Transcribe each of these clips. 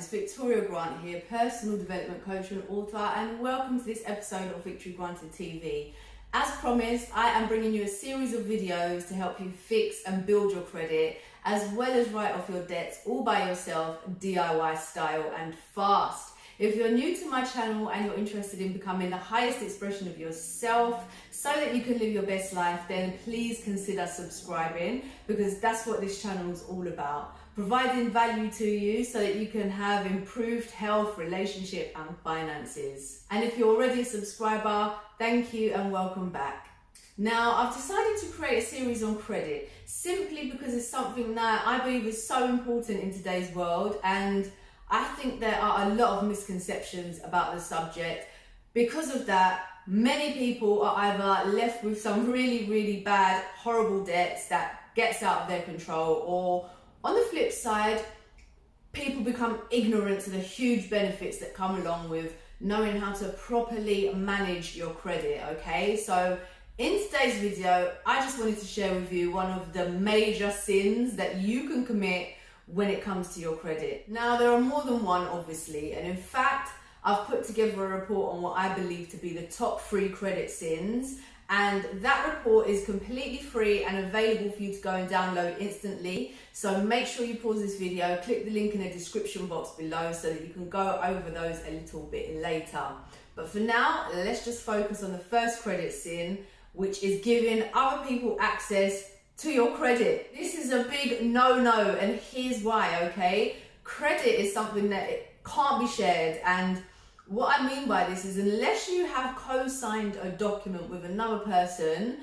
it's Victoria Grant here, personal development coach and author, and welcome to this episode of Victory Granted TV. As promised, I am bringing you a series of videos to help you fix and build your credit, as well as write off your debts all by yourself, DIY style and fast. If you're new to my channel and you're interested in becoming the highest expression of yourself so that you can live your best life, then please consider subscribing, because that's what this channel is all about. Providing value to you so that you can have improved health, relationship and finances. And if you're already a subscriber, thank you and welcome back. Now, I've decided to create a series on credit simply because it's something that I believe is so important in today's world, and I think there are a lot of misconceptions about the subject. Because of that, many people are either left with some really bad, horrible debts that gets out of their control, or on the flip side, people become ignorant to the huge benefits that come along with knowing how to properly manage your credit, okay? So in today's video, I just wanted to share with you one of the major sins that you can commit when it comes to your credit. Now, there are more than one, obviously, and in fact, I've put together a report on what I believe to be the top 3 credit sins, and that report is completely free and available for you to go and download instantly. So make sure you pause this video, click the link in the description box below so that you can go over those a little bit later. But for now, let's just focus on the first credit sin, which is giving other people access to your credit. This is a big no-no, and here's why, okay? Credit is something that it can't be shared, and what I mean by this is unless you have co-signed a document with another person,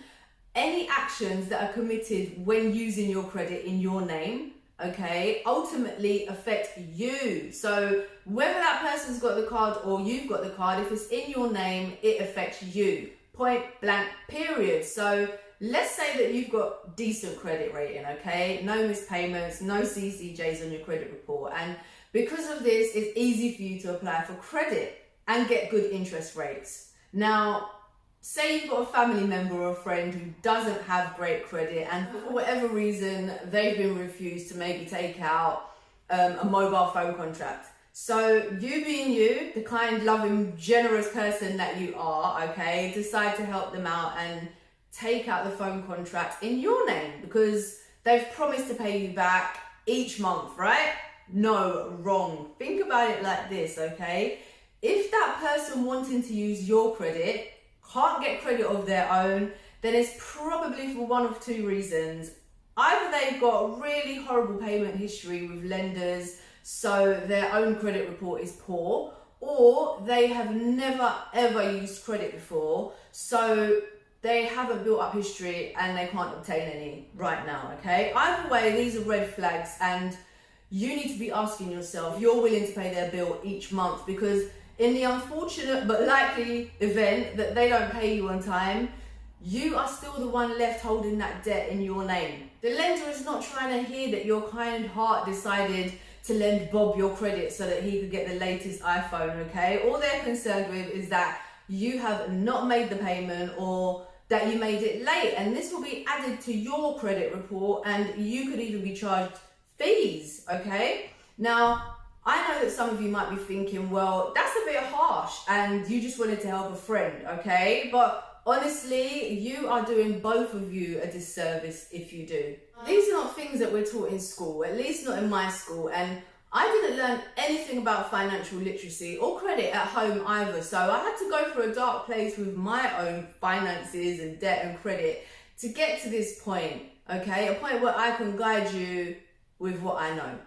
any actions that are committed when using your credit in your name, okay, ultimately affect you. So whether that person's got the card or you've got the card, if it's in your name, it affects you. Point blank, period. So let's say that you've got decent credit rating, okay? No missed payments, no CCJs on your credit report. And because of this, it's easy for you to apply for credit and get good interest rates. Now, say you've got a family member or a friend who doesn't have great credit, and for whatever reason, they've been refused to maybe take out a mobile phone contract. So you being you, the kind, loving, generous person that you are, okay, decide to help them out and take out the phone contract in your name because they've promised to pay you back each month, right? No, wrong. Think about it like this, okay? If that person wanting to use your credit can't get credit of their own, then it's probably for one of 2 reasons. Either they've got really horrible payment history with lenders, so their own credit report is poor, or they have never ever used credit before, so they haven't built up history and they can't obtain any right now, okay? Either way, these are red flags, and you need to be asking yourself if you're willing to pay their bill each month, because in the unfortunate but likely event that they don't pay you on time, you are still the one left holding that debt in your name. The lender is not trying to hear that your kind heart decided to lend Bob your credit so that he could get the latest iPhone, okay? All they're concerned with is that you have not made the payment or that you made it late, and this will be added to your credit report and you could even be charged fees, okay? Now, I know that some of you might be thinking, well, that's a bit harsh and you just wanted to help a friend, okay? But honestly, you are doing both of you a disservice if you do. These are not things that we're taught in school, at least not in my school, and I didn't learn anything about financial literacy or credit at home either, so I had to go through a dark place with my own finances and debt and credit to get to this point, okay? A point where I can guide you with what I know.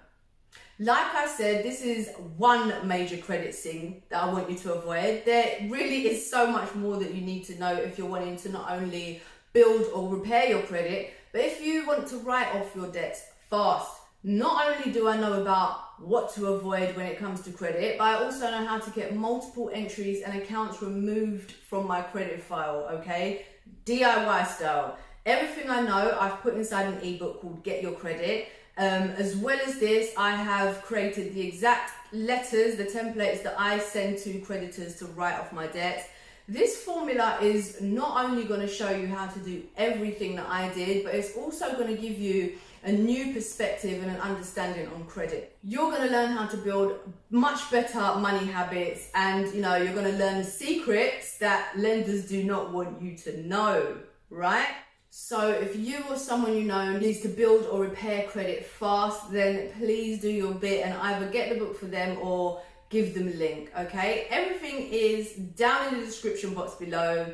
Like I said, this is one major credit sin that I want you to avoid. There really is so much more that you need to know if you're wanting to not only build or repair your credit, but if you want to write off your debts fast. Not only do I know about what to avoid when it comes to credit, but I also know how to get multiple entries and accounts removed from my credit file, okay? DIY style. Everything I know, I've put inside an ebook called Get Your Credit. As well as this, I have created the exact letters, the templates that I send to creditors to write off my debts. This formula is not only going to show you how to do everything that I did, but it's also going to give you a new perspective and an understanding on credit. You're going to learn how to build much better money habits, and you're going to learn the secrets that lenders do not want you to know, right? So if you or someone you know needs to build or repair credit fast, then please do your bit and either get the book for them or give them a link, okay? Everything is down in the description box below.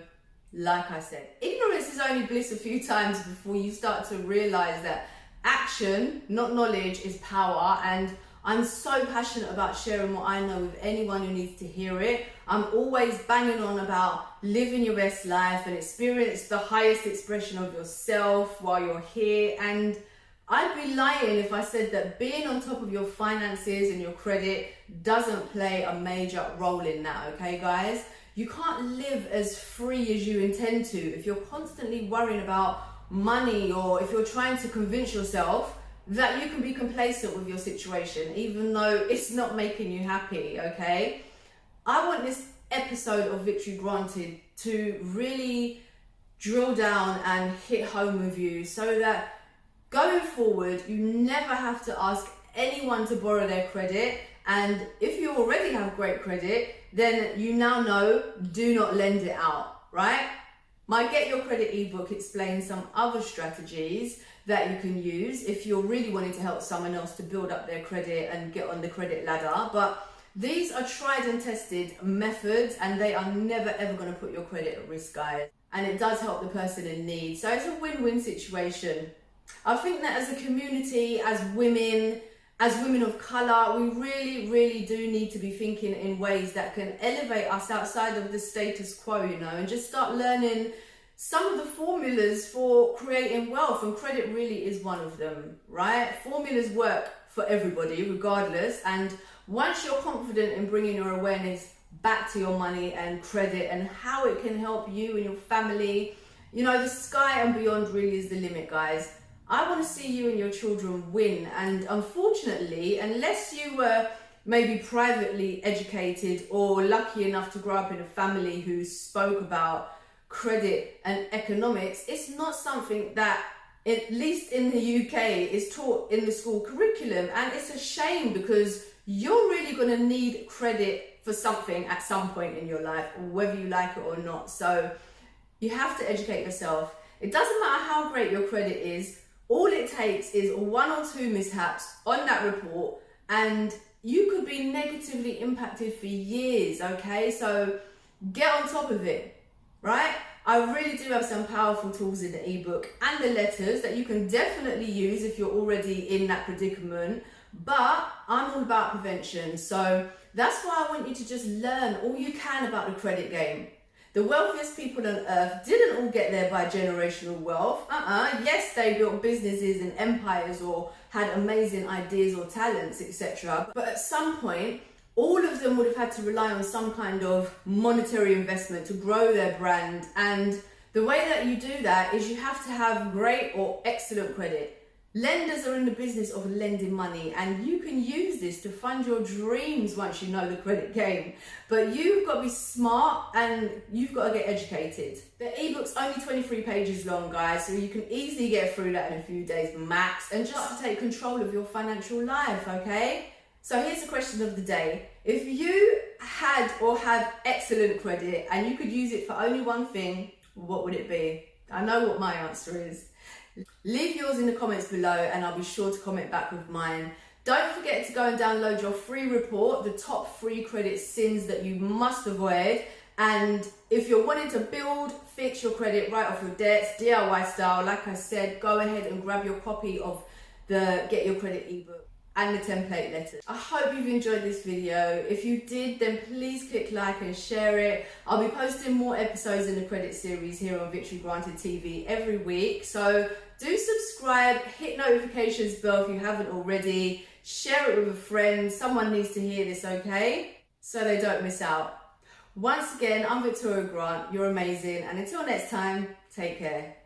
Like I said, ignorance is only bliss a few times before you start to realize that action, not knowledge, is power. And I'm so passionate about sharing what I know with anyone who needs to hear it. I'm always banging on about living your best life and experience the highest expression of yourself while you're here. And I'd be lying if I said that being on top of your finances and your credit doesn't play a major role in that, okay guys? You can't live as free as you intend to if you're constantly worrying about money, or if you're trying to convince yourself that you can be complacent with your situation even though it's not making you happy, okay? I want this episode of Victory Granted to really drill down and hit home with you so that going forward you never have to ask anyone to borrow their credit, and if you already have great credit, then you now know, do not lend it out, right? My Get Your Credit ebook explains some other strategies that you can use if you're really wanting to help someone else to build up their credit and get on the credit ladder. But these are tried and tested methods, and they are never ever going to put your credit at risk, guys. And it does help the person in need. So it's a win-win situation. I think that as a community, as women of colour, we really do need to be thinking in ways that can elevate us outside of the status quo, and just start learning some of the formulas for creating wealth, and credit really is one of them, right? Formulas work for everybody regardless, and once you're confident in bringing your awareness back to your money and credit and how it can help you and your family, the sky and beyond really is the limit, guys. I want to see you and your children win, and unfortunately, unless you were maybe privately educated or lucky enough to grow up in a family who spoke about credit and economics, it's not something that, at least in the UK, is taught in the school curriculum. And it's a shame, because you're really going to need credit for something at some point in your life, whether you like it or not. So you have to educate yourself. It doesn't matter how great your credit is. All it takes is 1 or 2 mishaps on that report and you could be negatively impacted for years, okay? So get on top of it, right? I really do have some powerful tools in the ebook and the letters that you can definitely use if you're already in that predicament, but I'm all about prevention. So that's why I want you to just learn all you can about the credit game. The wealthiest people on earth didn't all get there by generational wealth. Yes, they built businesses and empires or had amazing ideas or talents, etc. But at some point, all of them would have had to rely on some kind of monetary investment to grow their brand. And the way that you do that is you have to have great or excellent credit. Lenders are in the business of lending money, and you can use this to fund your dreams once you know the credit game. But you've got to be smart and you've got to get educated. The ebook's only 23 pages long, guys, so you can easily get through that in a few days max and just to take control of your financial life, okay? So here's the question of the day. If you had or have excellent credit and you could use it for only one thing, what would it be? I know what my answer is. Leave yours in the comments below and I'll be sure to comment back with mine. Don't forget to go and download your free report, the top 3 credit sins that you must avoid. And if you're wanting to build, fix your credit, write off your debts, DIY style, like I said, go ahead and grab your copy of the Get Your Credit ebook and the template letters. I hope you've enjoyed this video. If you did, then please click like and share it. I'll be posting more episodes in the credit series here on Victory Granted TV every week. So do subscribe, hit notifications bell if you haven't already, share it with a friend. Someone needs to hear this, okay? So they don't miss out. Once again, I'm Victoria Grant. You're amazing. And until next time, take care.